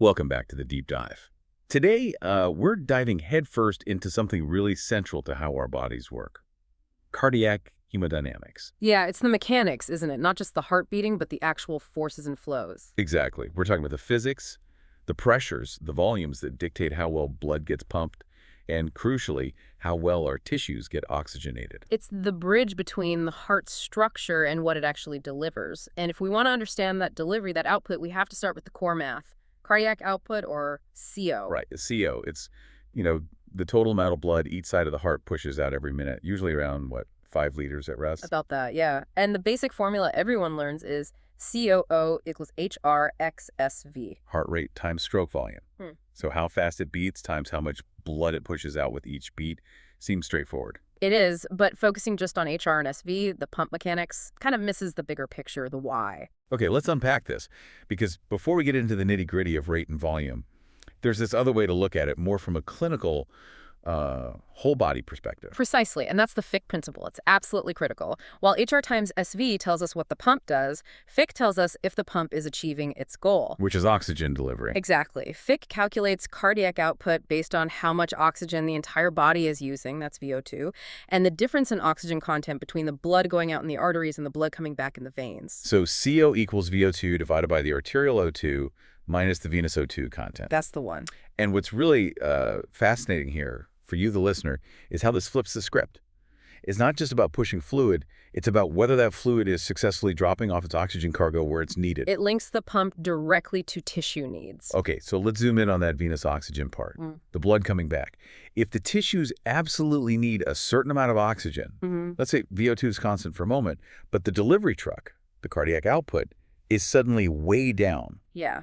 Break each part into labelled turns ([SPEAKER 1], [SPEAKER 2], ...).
[SPEAKER 1] Welcome back to the Deep Dive. Today, we're diving headfirst into something really central to how our bodies work. Cardiac hemodynamics.
[SPEAKER 2] Yeah, it's the mechanics, isn't it? Not just the heart beating, but the actual forces and flows.
[SPEAKER 1] Exactly. We're talking about the physics, the pressures, the volumes that dictate how well blood gets pumped, and crucially, how well our tissues get oxygenated.
[SPEAKER 2] It's the bridge between the heart's structure and what it actually delivers. And if we want to understand that delivery, that output, we have to start with the core math. Cardiac output, or CO.
[SPEAKER 1] Right, the CO, it's, the total amount of blood each side of the heart pushes out every minute, usually around, 5 liters at rest?
[SPEAKER 2] About that, yeah. And the basic formula everyone learns is COO equals HRXSV.
[SPEAKER 1] Heart rate times stroke volume. So how fast it beats times how much blood it pushes out with each beat seems straightforward.
[SPEAKER 2] It is, but focusing just on HR and SV, the pump mechanics, kind of misses the bigger picture, the why.
[SPEAKER 1] Okay, let's unpack this, because before we get into the nitty-gritty of rate and volume, there's this other way to look at it, more from a clinical, whole-body perspective.
[SPEAKER 2] Precisely, and that's the fick principle. It's absolutely critical. While HR times SV tells us what the pump does, fick tells us if the pump is achieving its goal.
[SPEAKER 1] Which is oxygen delivery.
[SPEAKER 2] Exactly. Fick calculates cardiac output based on how much oxygen the entire body is using, that's VO2, and the difference in oxygen content between the blood going out in the arteries and the blood coming back in the veins.
[SPEAKER 1] So CO equals VO2 divided by the arterial O2 minus the venous O2 content.
[SPEAKER 2] That's the one.
[SPEAKER 1] And what's really fascinating here, for you, the listener, is how this flips the script. It's not just about pushing fluid, it's about whether that fluid is successfully dropping off its oxygen cargo where it's needed.
[SPEAKER 2] It links the pump directly to tissue needs.
[SPEAKER 1] Okay, so let's zoom in on that venous oxygen part, the blood coming back. If the tissues absolutely need a certain amount of oxygen, let's say VO2 is constant for a moment, but the delivery truck, the cardiac output, is suddenly way down.
[SPEAKER 2] Yeah.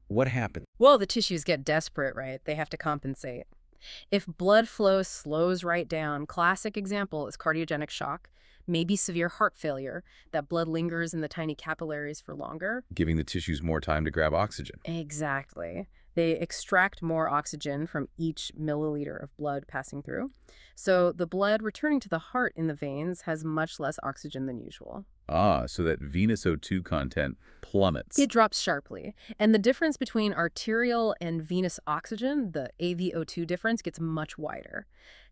[SPEAKER 1] What happens?
[SPEAKER 2] Well, the tissues get desperate, right? They have to compensate. If blood flow slows right down, classic example is cardiogenic shock, maybe severe heart failure, that blood lingers in the tiny capillaries for longer.
[SPEAKER 1] Giving the tissues more time to grab oxygen.
[SPEAKER 2] Exactly. They extract more oxygen from each milliliter of blood passing through. So the blood returning to the heart in the veins has much less oxygen than usual.
[SPEAKER 1] Ah, so that venous O2 content plummets.
[SPEAKER 2] It drops sharply. And the difference between arterial and venous oxygen, the AVO2 difference, gets much wider.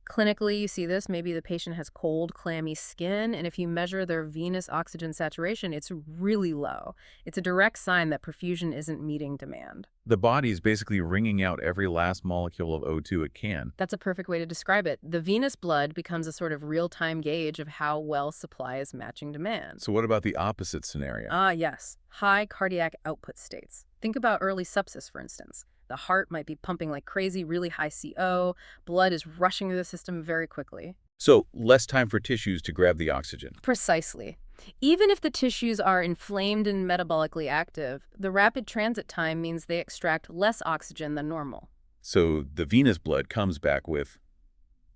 [SPEAKER 2] Clinically, you see this. Maybe the patient has cold, clammy skin, and if you measure their venous oxygen saturation, it's really low. It's a direct sign that perfusion isn't meeting demand.
[SPEAKER 1] The body is basically wringing out every last molecule of O2 it can.
[SPEAKER 2] That's a perfect way to describe it. The venous blood becomes a sort of real-time gauge of how well supply is matching demand.
[SPEAKER 1] So what about the opposite scenario?
[SPEAKER 2] Ah, yes. High cardiac output states. Think about early sepsis, for instance. The heart might be pumping like crazy, really high CO. Blood is rushing through the system very quickly.
[SPEAKER 1] So less time for tissues to grab the oxygen.
[SPEAKER 2] Precisely. Even if the tissues are inflamed and metabolically active, the rapid transit time means they extract less oxygen than normal.
[SPEAKER 1] So the venous blood comes back with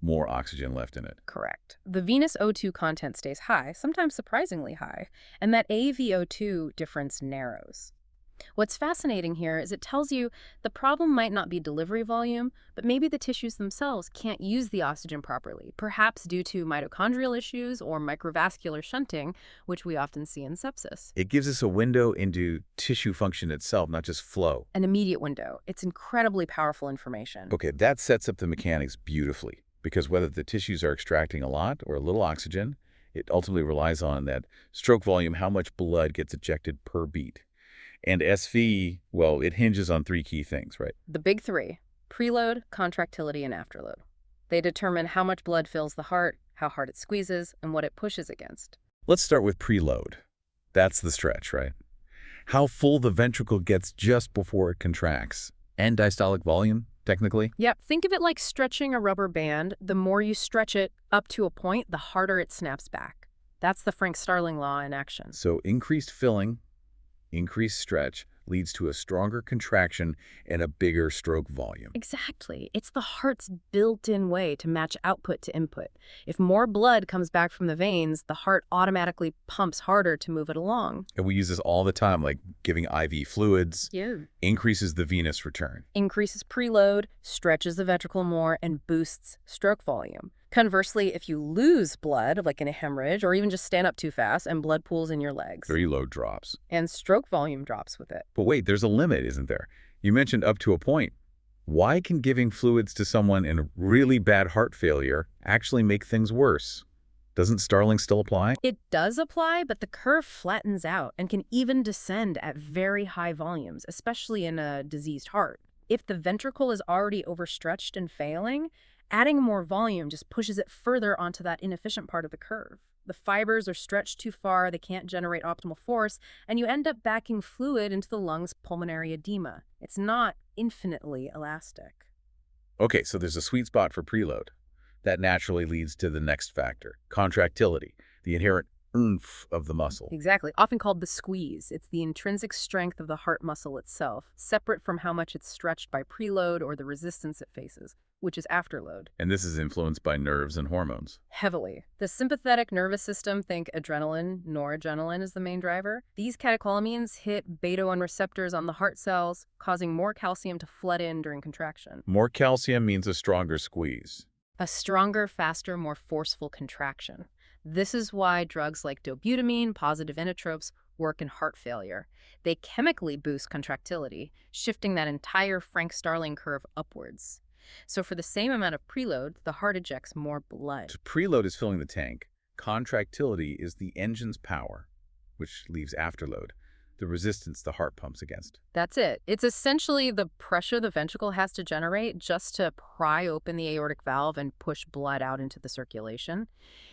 [SPEAKER 1] more oxygen left in it.
[SPEAKER 2] Correct. The venous O2 content stays high, sometimes surprisingly high, and that AVO2 difference narrows. What's fascinating here is it tells you the problem might not be delivery volume, but maybe the tissues themselves can't use the oxygen properly, perhaps due to mitochondrial issues or microvascular shunting, which we often see in sepsis.
[SPEAKER 1] It gives us a window into tissue function itself, not just flow.
[SPEAKER 2] An immediate window. It's incredibly powerful information.
[SPEAKER 1] Okay, that sets up the mechanics beautifully, because whether the tissues are extracting a lot or a little oxygen, it ultimately relies on that stroke volume, how much blood gets ejected per beat. And SV, well, it hinges on 3 key things, right?
[SPEAKER 2] The big 3, preload, contractility, and afterload. They determine how much blood fills the heart, how hard it squeezes, and what it pushes against.
[SPEAKER 1] Let's start with preload. That's the stretch, right? How full the ventricle gets just before it contracts. And diastolic volume, technically.
[SPEAKER 2] Yep, think of it like stretching a rubber band. The more you stretch it up to a point, the harder it snaps back. That's the Frank Starling law in action.
[SPEAKER 1] So increased filling, increased stretch leads to a stronger contraction and a bigger stroke volume.
[SPEAKER 2] Exactly. It's the heart's built-in way to match output to input. If more blood comes back from the veins, the heart automatically pumps harder to move it along.
[SPEAKER 1] And we use this all the time, like giving IV fluids.
[SPEAKER 2] Yeah.
[SPEAKER 1] Increases the venous return.
[SPEAKER 2] Increases preload, stretches the ventricle more, and boosts stroke volume. Conversely, if you lose blood, like in a hemorrhage, or even just stand up too fast and blood pools in your legs,
[SPEAKER 1] Preload drops.
[SPEAKER 2] and stroke volume drops with it.
[SPEAKER 1] But wait, there's a limit, isn't there? You mentioned up to a point. Why can giving fluids to someone in really bad heart failure actually make things worse? Doesn't Starling still apply?
[SPEAKER 2] It does apply, but the curve flattens out and can even descend at very high volumes, especially in a diseased heart. If the ventricle is already overstretched and failing, adding more volume just pushes it further onto that inefficient part of the curve. The fibers are stretched too far, they can't generate optimal force, and you end up backing fluid into the lungs' pulmonary edema. It's not infinitely elastic.
[SPEAKER 1] Okay, so there's a sweet spot for preload. That naturally leads to the next factor, contractility, the inherent oomph of the muscle.
[SPEAKER 2] Exactly. Often called the squeeze. It's the intrinsic strength of the heart muscle itself, separate from how much it's stretched by preload or the resistance it faces, which is afterload.
[SPEAKER 1] And this is influenced by nerves and hormones.
[SPEAKER 2] Heavily. The sympathetic nervous system, think adrenaline, noradrenaline is the main driver. These catecholamines hit beta-1 receptors on the heart cells, causing more calcium to flood in during contraction.
[SPEAKER 1] More calcium means a stronger squeeze.
[SPEAKER 2] A stronger, faster, more forceful contraction. This is why drugs like dobutamine, positive inotropes, work in heart failure. They chemically boost contractility, shifting that entire Frank-Starling curve upwards. So for the same amount of preload, the heart ejects more blood.
[SPEAKER 1] So preload is filling the tank. Contractility is the engine's power, which leaves afterload, the resistance the heart pumps against.
[SPEAKER 2] That's it. It's essentially the pressure the ventricle has to generate just to pry open the aortic valve and push blood out into the circulation.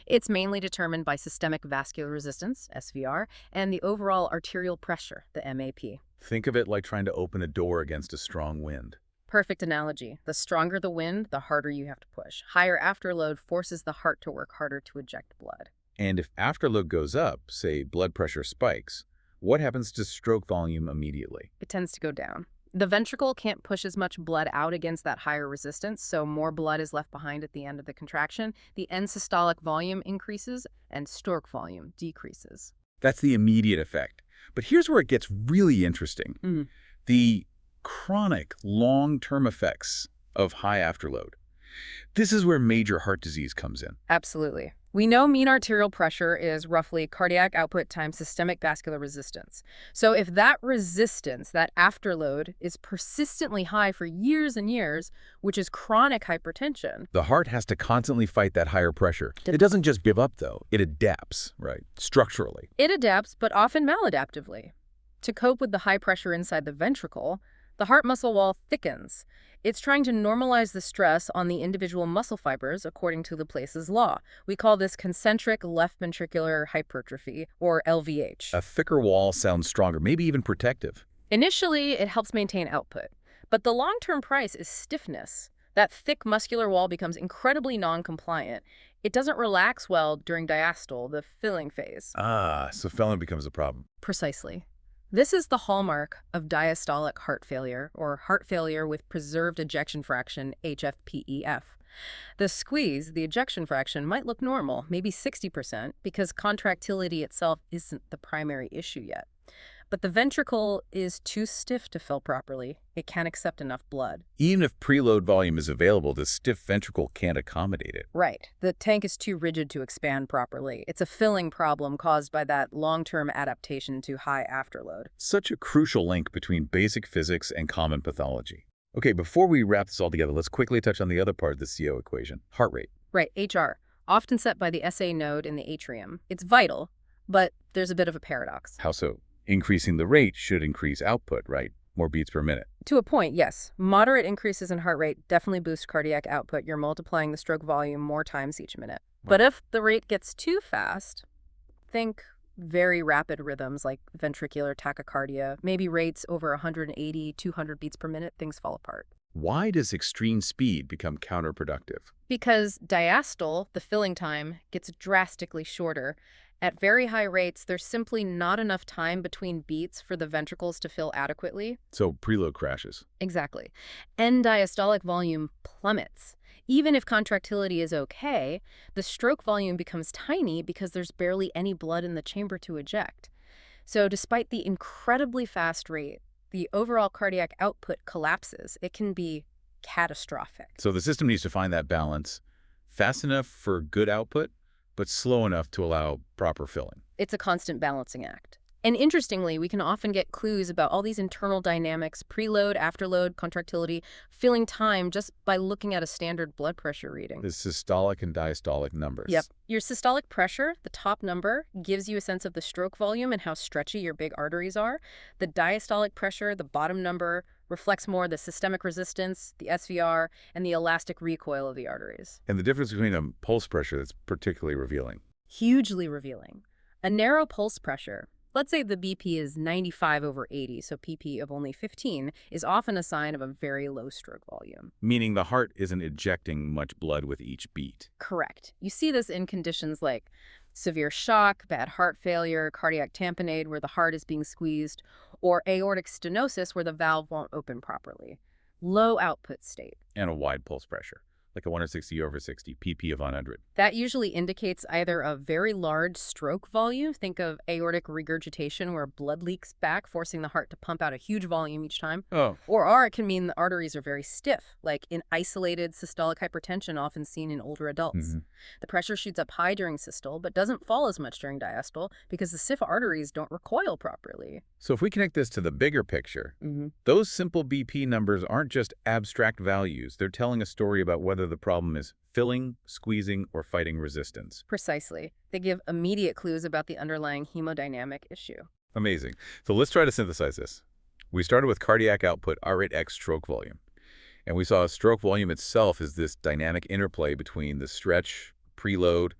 [SPEAKER 2] It's mainly determined by systemic vascular resistance, SVR, and the overall arterial pressure, the MAP.
[SPEAKER 1] Think of it like trying to open a door against a strong wind.
[SPEAKER 2] Perfect analogy. The stronger the wind, the harder you have to push. Higher afterload forces the heart to work harder to eject blood.
[SPEAKER 1] And if afterload goes up, say blood pressure spikes, what happens to stroke volume immediately?
[SPEAKER 2] It tends to go down. The ventricle can't push as much blood out against that higher resistance, so more blood is left behind at the end of the contraction. The end systolic volume increases and stroke volume decreases.
[SPEAKER 1] That's the immediate effect. But here's where it gets really interesting. The chronic, long-term effects of high afterload. This is where major heart disease comes in.
[SPEAKER 2] Absolutely. We know mean arterial pressure is roughly cardiac output times systemic vascular resistance. So if that resistance, that afterload, is persistently high for years and years, which is chronic hypertension,
[SPEAKER 1] The heart has to constantly fight that higher pressure. It doesn't just give up, though. It adapts, right, structurally.
[SPEAKER 2] it adapts, but often maladaptively. To cope with the high pressure inside the ventricle, the heart muscle wall thickens. It's trying to normalize the stress on the individual muscle fibers according to Laplace's law. We call this concentric left ventricular hypertrophy, or LVH.
[SPEAKER 1] A thicker wall sounds stronger, maybe even protective.
[SPEAKER 2] Initially, it helps maintain output, but the long-term price is stiffness. That thick muscular wall becomes incredibly non-compliant. It doesn't relax well during diastole, the filling phase.
[SPEAKER 1] So filling becomes a problem.
[SPEAKER 2] Precisely. This is the hallmark of diastolic heart failure, or heart failure with preserved ejection fraction, HFpEF. The squeeze, the ejection fraction, might look normal, maybe 60%, because contractility itself isn't the primary issue yet. But the ventricle is too stiff to fill properly. It can't accept enough blood.
[SPEAKER 1] Even if preload volume is available, the stiff ventricle can't accommodate it.
[SPEAKER 2] Right. The tank is too rigid to expand properly. It's a filling problem caused by that long-term adaptation to high afterload.
[SPEAKER 1] Such a crucial link between basic physics and common pathology. Okay, before we wrap this all together, let's quickly touch on the other part of the CO equation, heart rate.
[SPEAKER 2] Right, HR, often set by the SA node in the atrium. It's vital, but there's a bit of a paradox.
[SPEAKER 1] How so? Increasing the rate should increase output, right? More beats per minute.
[SPEAKER 2] To a point, yes. Moderate increases in heart rate definitely boost cardiac output. You're multiplying the stroke volume more times each minute. But if the rate gets too fast, think very rapid rhythms like ventricular tachycardia, maybe rates over 180, 200 beats per minute, things fall apart.
[SPEAKER 1] Why does extreme speed become counterproductive?
[SPEAKER 2] Because diastole, the filling time, gets drastically shorter. At very high rates, there's simply not enough time between beats for the ventricles to fill adequately.
[SPEAKER 1] So preload crashes.
[SPEAKER 2] Exactly. End diastolic volume plummets. Even if contractility is okay, the stroke volume becomes tiny because there's barely any blood in the chamber to eject. So despite the incredibly fast rate, the overall cardiac output collapses. It can be catastrophic.
[SPEAKER 1] So the system needs to find that balance. Fast enough for good output, but slow enough to allow proper filling.
[SPEAKER 2] It's a constant balancing act. And interestingly, we can often get clues about all these internal dynamics, preload, afterload, contractility, filling time just by looking at a standard blood pressure reading.
[SPEAKER 1] The systolic and diastolic numbers.
[SPEAKER 2] Yep. Your systolic pressure, the top number, gives you a sense of the stroke volume and how stretchy your big arteries are. The diastolic pressure, the bottom number, reflects more the systemic resistance, the SVR, and the elastic recoil of the arteries.
[SPEAKER 1] And the difference between a pulse pressure that's particularly revealing.
[SPEAKER 2] Hugely revealing. A narrow pulse pressure, let's say the BP is 95/80, so PP of only 15, is often a sign of a very low stroke volume.
[SPEAKER 1] Meaning the heart isn't ejecting much blood with each beat.
[SPEAKER 2] Correct. You see this in conditions like severe shock, bad heart failure, cardiac tamponade where the heart is being squeezed, or aortic stenosis where the valve won't open properly. Low output state.
[SPEAKER 1] And a wide pulse pressure, like a 160/60, PP of 100.
[SPEAKER 2] That usually indicates either a very large stroke volume, think of aortic regurgitation where blood leaks back, forcing the heart to pump out a huge volume each time.
[SPEAKER 1] Oh.
[SPEAKER 2] Or it can mean the arteries are very stiff, like in isolated systolic hypertension often seen in older adults. The pressure shoots up high during systole, but doesn't fall as much during diastole because the stiff arteries don't recoil properly.
[SPEAKER 1] So if we connect this to the bigger picture, those simple BP numbers aren't just abstract values. They're telling a story about whether the problem is filling, squeezing, or fighting resistance.
[SPEAKER 2] Precisely. They give immediate clues about the underlying hemodynamic issue.
[SPEAKER 1] Amazing. So let's try to synthesize this. We started with cardiac output, R rate x stroke volume. And we saw stroke volume itself is this dynamic interplay between the stretch, preload,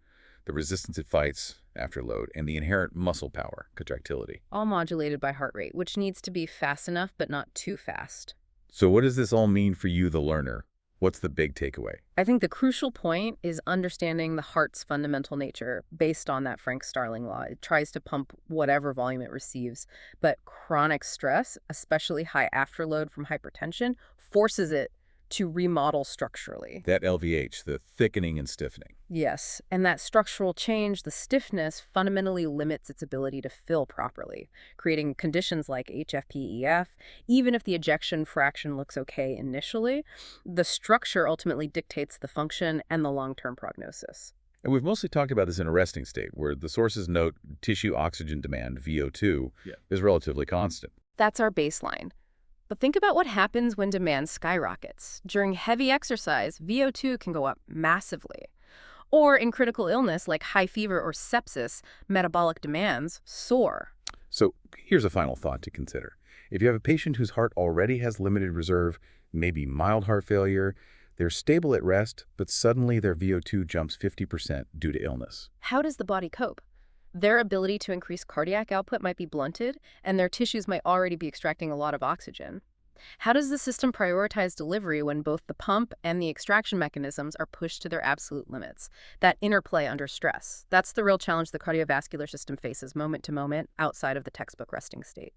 [SPEAKER 1] the resistance it fights, afterload, and the inherent muscle power, contractility.
[SPEAKER 2] All modulated by heart rate, which needs to be fast enough but not too fast.
[SPEAKER 1] So what does this all mean for you, the learner? What's the big takeaway?
[SPEAKER 2] I think the crucial point is understanding the heart's fundamental nature based on that Frank Starling law. It tries to pump whatever volume it receives, but chronic stress, especially high afterload from hypertension, forces it to remodel structurally.
[SPEAKER 1] That LVH, the thickening and stiffening.
[SPEAKER 2] Yes, and that structural change, the stiffness, fundamentally limits its ability to fill properly, creating conditions like HFpEF. Even if the ejection fraction looks okay initially, the structure ultimately dictates the function and the long-term prognosis.
[SPEAKER 1] And we've mostly talked about this in a resting state, where the sources note tissue oxygen demand, VO2, is relatively constant.
[SPEAKER 2] That's our baseline. But think about what happens when demand skyrockets. During heavy exercise, VO2 can go up massively. Or in critical illness like high fever or sepsis, metabolic demands soar.
[SPEAKER 1] So here's a final thought to consider. If you have a patient whose heart already has limited reserve, maybe mild heart failure, they're stable at rest, but suddenly their VO2 jumps 50% due to illness.
[SPEAKER 2] How does the body cope? Their ability to increase cardiac output might be blunted, and their tissues might already be extracting a lot of oxygen. How does the system prioritize delivery when both the pump and the extraction mechanisms are pushed to their absolute limits? That interplay under stress. That's the real challenge the cardiovascular system faces moment to moment outside of the textbook resting state.